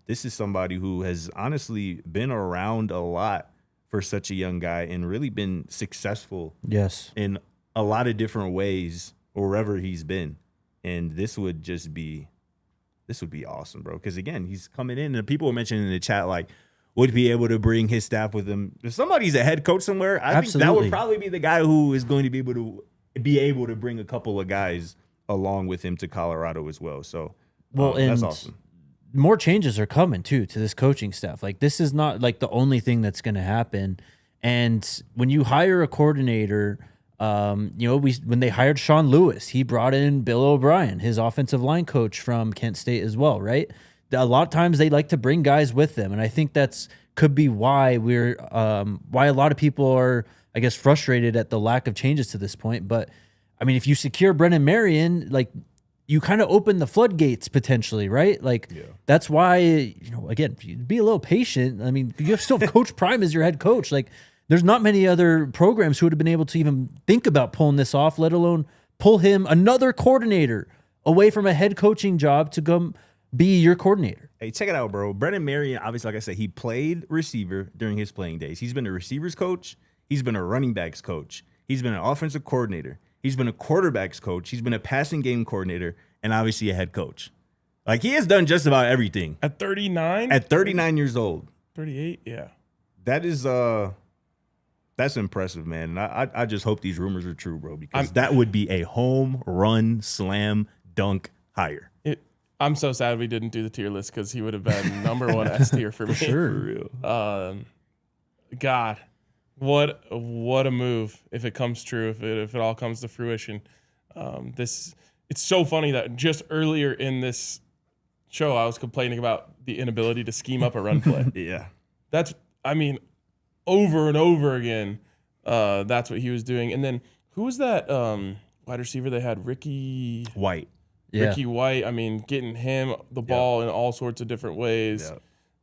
This is somebody who has honestly been around a lot for such a young guy and really been successful in a lot of different ways wherever he's been. And this would be awesome, bro. Because again, he's coming in and people were mentioning in the chat, like, would be able to bring his staff with him. If somebody's a head coach somewhere, I think that would probably be the guy who is going to be able to bring a couple of guys along with him to Colorado as well. So that's awesome. More changes are coming too to this coaching staff. Like this is not like the only thing that's going to happen. And when you hire a coordinator, when they hired Sean Lewis, he brought in Bill O'Brien, his offensive line coach from Kent State as well, right? A lot of times they like to bring guys with them, and I think could be why why a lot of people are, I guess, frustrated at the lack of changes to this point. But I mean, if you secure Brennan Marion, like, you kind of open the floodgates potentially, right? Like that's why, again, be a little patient. I mean, you still have Coach Prime as your head coach. Like there's not many other programs who would have been able to even think about pulling this off, let alone pull him, another coordinator, away from a head coaching job to come be your coordinator. Hey, check it out, bro. Brennan Marion, obviously, like I said, he played receiver during his playing days. He's been a receivers coach. He's been a running backs coach. He's been an offensive coordinator. He's been a quarterbacks coach. He's been a passing game coordinator, and obviously a head coach. Like, he has done just about everything. At 39? At 39 years old. 38, yeah. That is, that's impressive, man. And I just hope these rumors are true, bro, because that would be a home run, slam, dunk hire. I'm so sad we didn't do the tier list because he would have been number one S tier for me. Sure. For real. God, what a move if it comes true, if it all comes to fruition. It's so funny that just earlier in this show I was complaining about the inability to scheme up a run play. Yeah. Over and over again, that's what he was doing. And then who was that wide receiver they had? Ricky White. Yeah. Ricky White, getting him the ball in all sorts of different ways.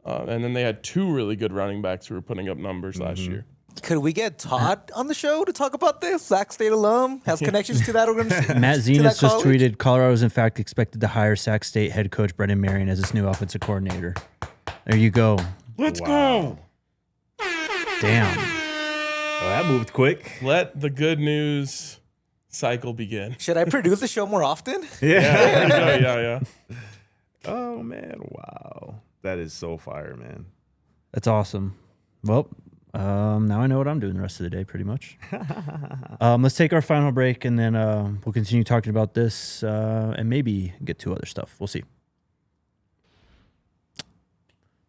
And then they had two really good running backs who were putting up numbers last year. Could we get Todd on the show to talk about this? Sac State alum, has connections to that organization. Matt Zenas just tweeted, Colorado is in fact expected to hire Sac State head coach Brennan Marion as its new offensive coordinator. There you go. Let's go. Damn. Well, that moved quick. Let the good news cycle begin. Should I produce the show more often? Yeah. Oh, man. Wow. That is so fire, man. That's awesome. Well, now I know what I'm doing the rest of the day, pretty much. Let's take our final break, and then we'll continue talking about this and maybe get to other stuff. We'll see.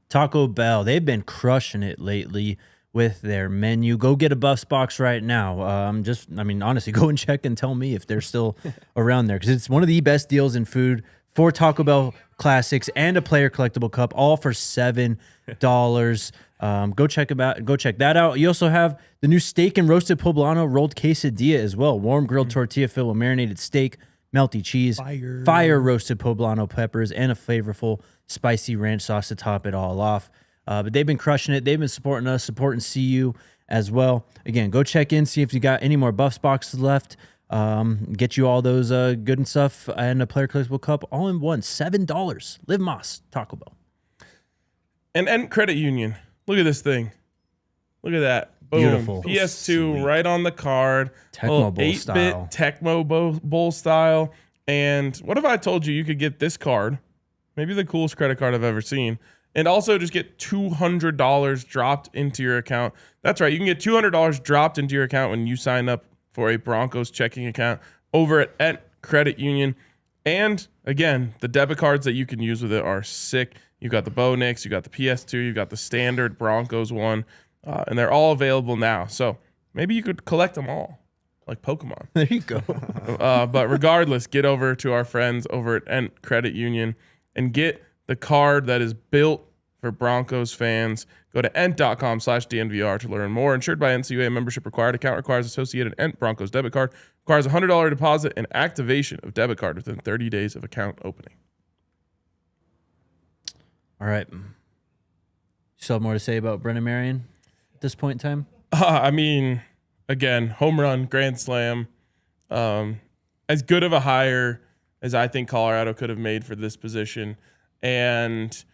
Taco Bell, they've been crushing it lately with their menu. Go get a Buffs box right now. Honestly, go and check and tell me if they're still around there, because it's one of the best deals in food for Taco Bell classics and a player collectible cup, all for $7. Go check that out. You also have the new steak and roasted poblano rolled quesadilla as well. Warm grilled tortilla filled with marinated steak, melty cheese, fire roasted poblano peppers, and a flavorful spicy ranch sauce to top it all off. But they've been crushing it. They've been supporting us, supporting CU as well. Again, go check in, see if you got any more Buffs boxes left. Get you all those good and stuff and a player collectible cup all in one. $7. Liv Moss, Taco Bell. And Credit Union. Look at this thing. Look at that. Boom. Beautiful. PS2 right on the card. Tecmo Bowl 8-bit style. Tecmo Bowl style. And what if I told you could get this card, maybe the coolest credit card I've ever seen, and also just get $200 dropped into your account? That's right. You can get $200 dropped into your account when you sign up for a Broncos checking account over at Credit Union. And again, the debit cards that you can use with it are sick. You got the Bo Nix, you got the PS2, you got the standard Broncos one, and they're all available now. So maybe you could collect them all, like Pokemon. There you go. But regardless, get over to our friends over at Ent Credit Union and get the card that is built for Broncos fans. Go to ent.com/DNVR to learn more. Insured by NCUA, membership required. Account requires associated Ent Broncos debit card. Requires a $100 deposit and activation of debit card within 30 days of account opening. All right. You still have more to say about Brennan Marion at this point in time? I mean, again, home run, grand slam. As good of a hire as I think Colorado could have made for this position. And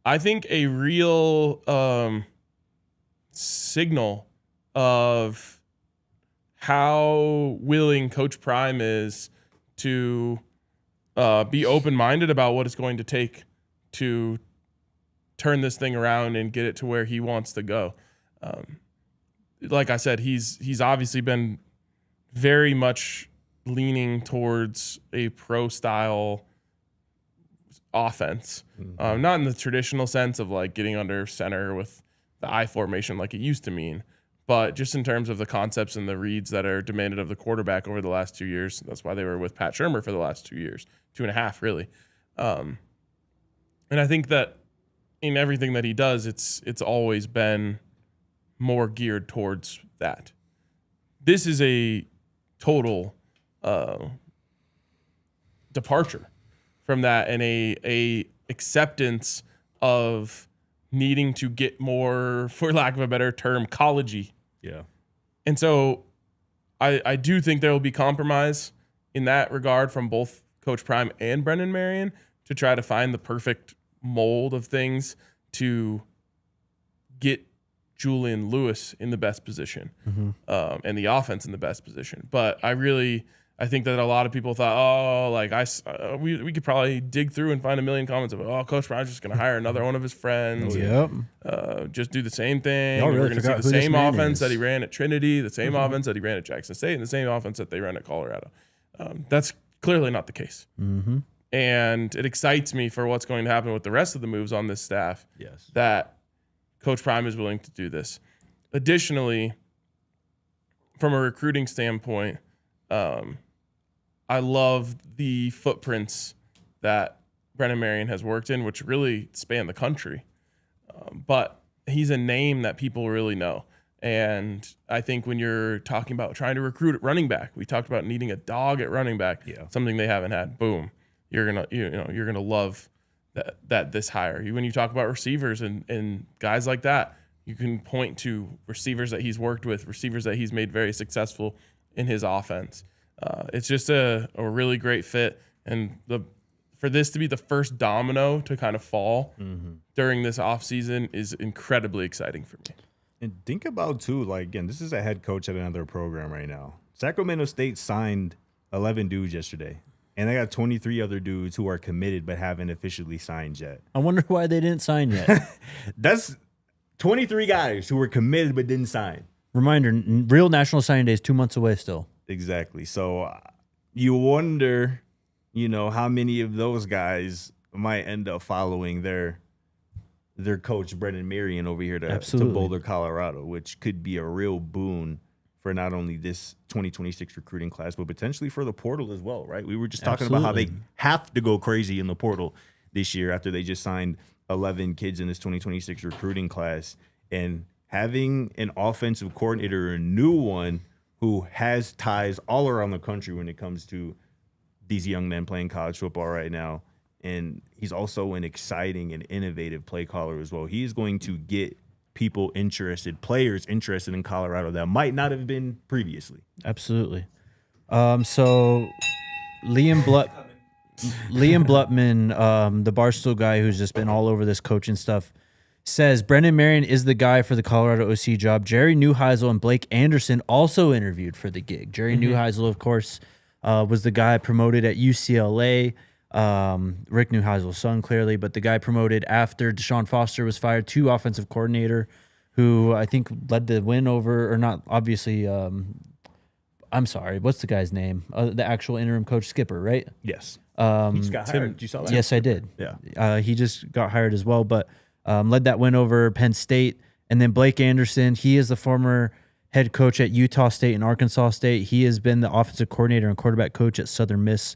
I think a real signal of how willing Coach Prime is to be open-minded about what it's going to take to turn this thing around and get it to where he wants to go. Like I said, he's obviously been very much leaning towards a pro-style offense. Not in the traditional sense of like getting under center with the I formation like it used to mean, but just in terms of the concepts and the reads that are demanded of the quarterback over the last 2 years. That's why they were with Pat Shurmur for the last 2 years, 2.5 really. And I think that in everything that he does, it's always been more geared towards that. This is a total departure from that, and a acceptance of needing to get more, for lack of a better term, college-y. Yeah. And so I do think there will be compromise in that regard from both Coach Prime and Brennan Marion to try to find the perfect mold of things to get Julian Lewis in the best position, and the offense in the best position. But I think that a lot of people thought, we could probably dig through and find a million comments of, Coach Prime's just going to hire another one of his friends. Yep. Just do the same thing. Y'all really We're going to see forgot the who this same man offense is. that he ran at Trinity, the same offense that he ran at Jackson State, and the same offense that they ran at Colorado. That's clearly not the case. And it excites me for what's going to happen with the rest of the moves on this staff. Yes. That Coach Prime is willing to do this. Additionally, from a recruiting standpoint, I love the footprints that Brennan Marion has worked in, which really span the country. But he's a name that people really know. And I think when you're talking about trying to recruit at running back, we talked about needing a dog at running back, something they haven't had. Boom. You're gonna love that this hire. When you talk about receivers and guys like that, you can point to receivers that he's worked with, receivers that he's made very successful in his offense. It's just a really great fit, and for this to be the first domino to kind of fall during this offseason is incredibly exciting for me. And think about too, like, again, this is a head coach at another program right now. Sacramento State signed 11 dudes yesterday, and they got 23 other dudes who are committed but haven't officially signed yet. I wonder why they didn't sign yet. That's 23 guys who were committed but didn't sign. Reminder, real National Signing Day is 2 months away still. Exactly. So you wonder, how many of those guys might end up following their coach, Brennan Marion, over here to Boulder, Colorado, which could be a real boon for not only this 2026 recruiting class, but potentially for the portal as well, right? We were just talking about how they have to go crazy in the portal this year after they just signed 11 kids in this 2026 recruiting class. And having an offensive coordinator, a new one, who has ties all around the country when it comes to these young men playing college football right now. And he's also an exciting and innovative play caller as well. He's going to get people interested, players interested in Colorado that might not have been previously. Absolutely. So Liam Blutman, the Barstool guy who's just been all over this coaching stuff, says Brennan Marion is the guy for the Colorado OC job. Jerry Neuheisel and Blake Anderson also interviewed for the gig. Jerry Neuheisel, of course, was the guy promoted at UCLA. Rick Neuheisel's son, clearly, but the guy promoted after Deshaun Foster was fired to offensive coordinator, who I think led the win over, or not, obviously, I'm sorry, what's the guy's name? The actual interim coach, Skipper, right? Yes. He just got hired. Did you saw that? Yes, I did. Yeah. He just got hired as well, but led that win over Penn State. And then Blake Anderson, he is the former head coach at Utah State and Arkansas State. He has been the offensive coordinator and quarterback coach at Southern Miss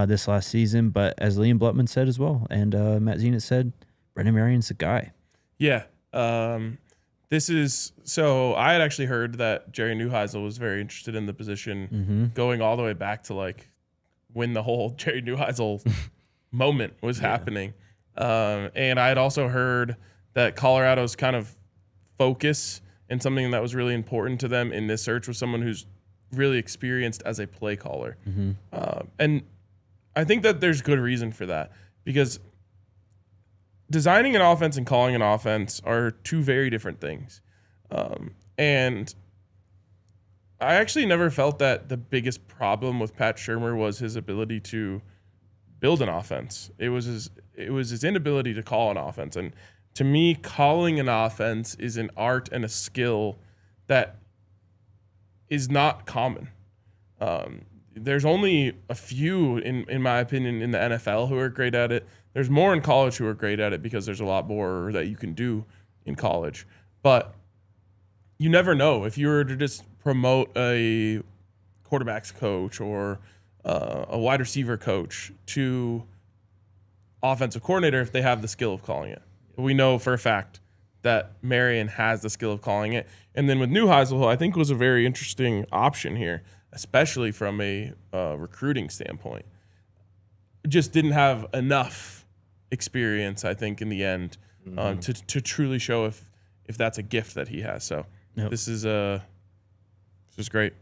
this last season. But as Liam Blutman said as well, and Matt Zenit said, Brennan Marion's the guy. Yeah. So I had actually heard that Jerry Neuheisel was very interested in the position going all the way back to like when the whole Jerry Neuheisel moment was happening. And I had also heard that Colorado's kind of focus and something that was really important to them in this search was someone who's really experienced as a play caller. And I think that there's good reason for that, because designing an offense and calling an offense are two very different things. And I actually never felt that the biggest problem with Pat Shurmur was his ability to build an offense. It was his inability to call an offense. And to me, calling an offense is an art and a skill that is not common. There's only a few, in my opinion, in the NFL who are great at it. There's more in college who are great at it because there's a lot more that you can do in college. But you never know. If you were to just promote a quarterback's coach or a wide receiver coach to offensive coordinator, if they have the skill of calling it. But we know for a fact that Marion has the skill of calling it. And then with Neuheisel, who I think was a very interesting option here, especially from a recruiting standpoint, just didn't have enough experience, I think, in the end to truly show if that's a gift that he has. So this is great.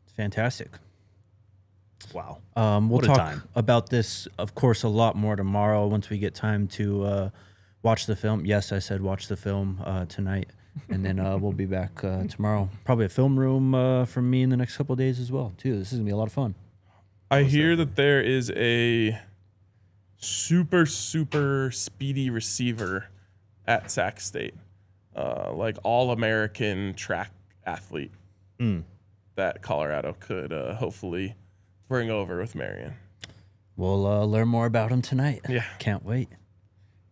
It's fantastic. Wow. We'll talk about this, of course, a lot more tomorrow once we get time to watch the film. Yes, I said watch the film tonight. And then we'll be back tomorrow. Probably a film room from me in the next couple of days as well, too. This is going to be a lot of fun. I hear that there is a super, super speedy receiver at Sac State. Like all-American track athlete that Colorado could hopefully bring over with Marion. We'll learn more about him tonight. Yeah. Can't wait.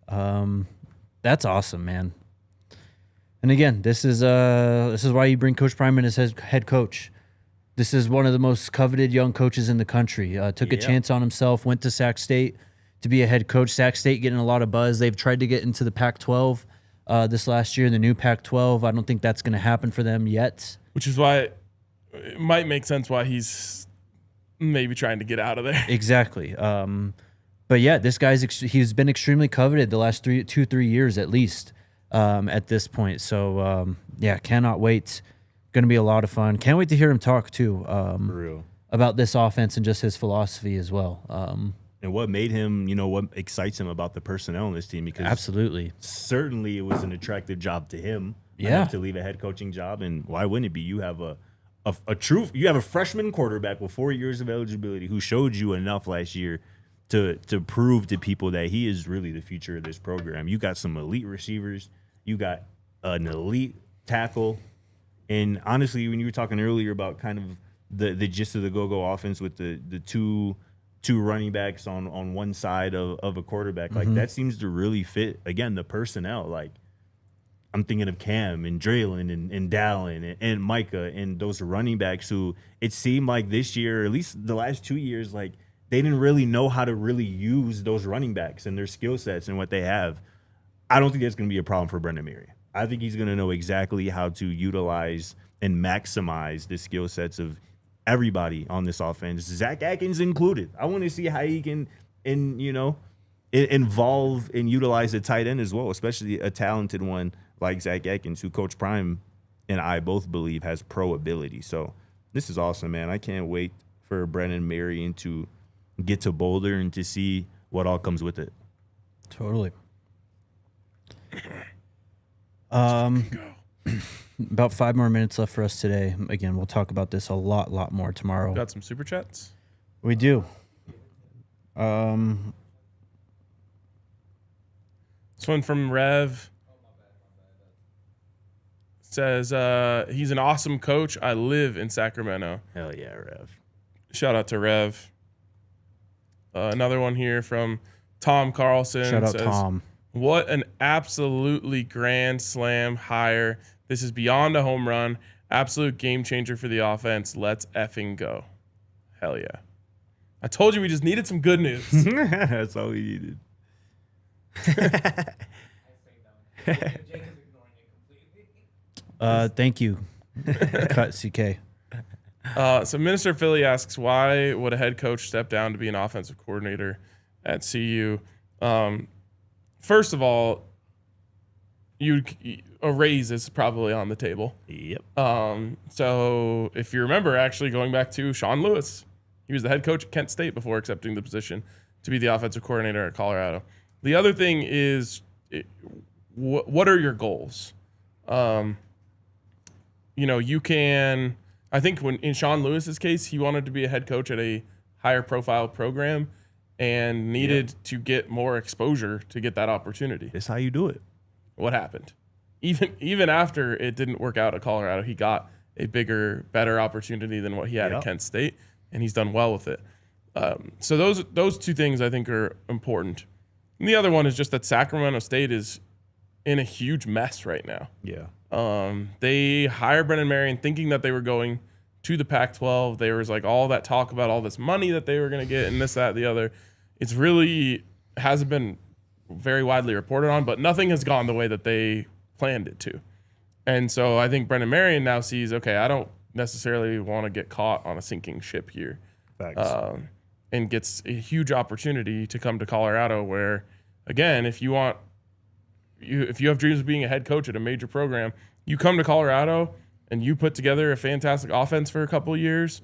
That's awesome, man. And again, this is why you bring Coach Prime in as head coach. This is one of the most coveted young coaches in the country. Took a chance on himself, went to Sac State to be a head coach. Sac State getting a lot of buzz. They've tried to get into the Pac-12 this last year, the new Pac-12. I don't think that's going to happen for them yet. Which is why it might make sense why he's maybe trying to get out of there. Exactly. But yeah, this he's been extremely coveted the last 2-3 years at least at this point. So yeah, cannot wait. Going to be a lot of fun. Can't wait to hear him talk too For real. about this offense and just his philosophy as well. And what made him, what excites him about the personnel on this team? Because absolutely, certainly it was an attractive job to him. Yeah, to leave a head coaching job, and why wouldn't it be? You have you have a freshman quarterback with 4 years of eligibility who showed you enough last year to prove to people that he is really the future of this program. You got some elite receivers. You got an elite tackle. And honestly, when you were talking earlier about kind of the gist of the go-go offense with the two running backs on one side of a quarterback, like that seems to really fit, again, the personnel. Like, I'm thinking of Cam and Draylon and Dallin and Micah and those running backs who it seemed like this year, or at least the last 2 years, like they didn't really know how to really use those running backs and their skill sets and what they have. I don't think that's going to be a problem for Brennan Marion. I think he's going to know exactly how to utilize and maximize the skill sets of everybody on this offense, Zach Atkins included. I want to see how he can, involve and utilize a tight end as well, especially a talented one like Zach Atkins, who Coach Prime and I both believe has pro ability. So This is awesome, man. I can't wait for Brennan Marion to get to Boulder and to see what all comes with it. Totally. About 5 more minutes left for us today. Again, we'll talk about this a lot more tomorrow. Got some super chats? We do. This one from Rev says, he's an awesome coach. I live in Sacramento. Hell yeah, Rev. Shout out to Rev. Another one here from Tom Carlson. Shout out says, Tom. What an absolutely grand slam hire. This is beyond a home run. Absolute game changer for the offense. Let's effing go. Hell yeah. I told you we just needed some good news. That's all we needed. Thank you. Cut CK. So Minister Philly asks, why would a head coach step down to be an offensive coordinator at CU? First of all, a raise is probably on the table. Yep. So if you remember, actually going back to Sean Lewis, he was the head coach at Kent State before accepting the position to be the offensive coordinator at Colorado. The other thing is, what are your goals? You can. I think in Sean Lewis's case, he wanted to be a head coach at a higher profile program and needed to get more exposure to get that opportunity. That's how you do it. What happened? Even after it didn't work out at Colorado, he got a bigger, better opportunity than what he had at Kent State, and he's done well with it. So those two things I think are important. And the other one is just that Sacramento State is in a huge mess right now. Yeah. They hired Brennan Marion thinking that they were going to the Pac-12. There was like all that talk about all this money that they were going to get and this, that, the other. It's really hasn't been very widely reported on, but nothing has gone the way that they planned it to. And so I think Brennan Marion now sees, okay, I don't necessarily want to get caught on a sinking ship here. Facts. And gets a huge opportunity to come to Colorado where, again, if you have dreams of being a head coach at a major program, you come to Colorado and you put together a fantastic offense for a couple of years,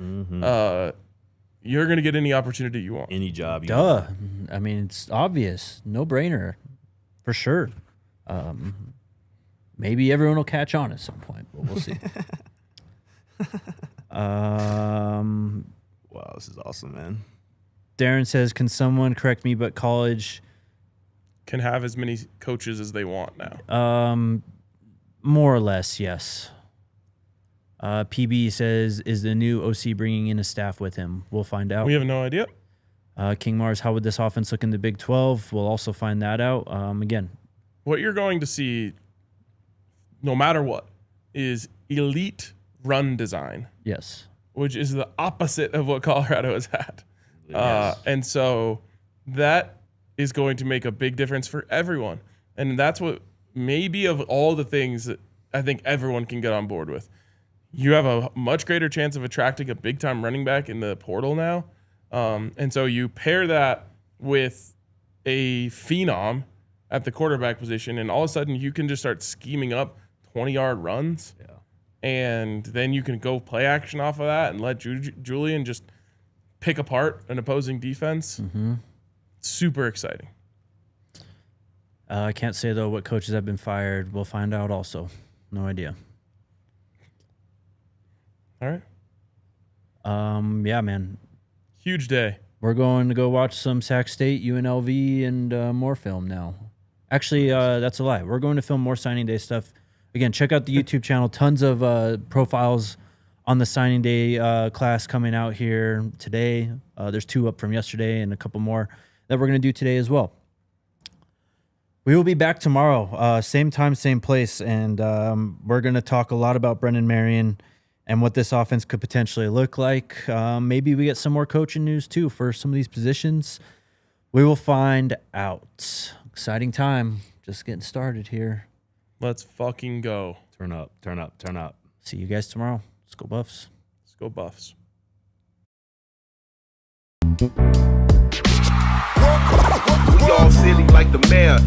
you're going to get any opportunity you want. Any job you Duh. I mean, it's obvious. No brainer. For sure. Maybe everyone will catch on at some point, but we'll see. Wow, this is awesome, man. Darren says, can someone correct me, but college can have as many coaches as they want now. More or less, yes. PB says, is the new OC bringing in a staff with him? We'll find out. We have no idea. King Mars, how would this offense look in the Big 12? We'll also find that out. Again, what you're going to see, no matter what, is elite run design. Yes. Which is the opposite of what Colorado has had. Yes. And so that is going to make a big difference for everyone. And that's what maybe of all the things that I think everyone can get on board with. You have a much greater chance of attracting a big-time running back in the portal now. And so you pair that with a phenom at the quarterback position, and all of a sudden you can just start scheming up 20-yard runs. Yeah. And then you can go play action off of that and let Julian just pick apart an opposing defense. Mm-hmm. Super exciting. I can't say, though, what coaches have been fired. We'll find out also. No idea. All right. Yeah, man. Huge day. We're going to go watch some Sac State, UNLV, and more film now. Actually, that's a lie. We're going to film more signing day stuff. Again, check out the YouTube channel. Tons of profiles on the signing day class coming out here today. There's 2 up from yesterday and a couple more that we're going to do today as well. We will be back tomorrow, same time, same place, and we're going to talk a lot about Brennan Marion and what this offense could potentially look like. Maybe we get some more coaching news, too, for some of these positions. We will find out. Exciting time. Just getting started here. Let's fucking go. Turn up, turn up, turn up. See you guys tomorrow. Let's go Buffs. Let's go Buffs. We all silly like the mayor.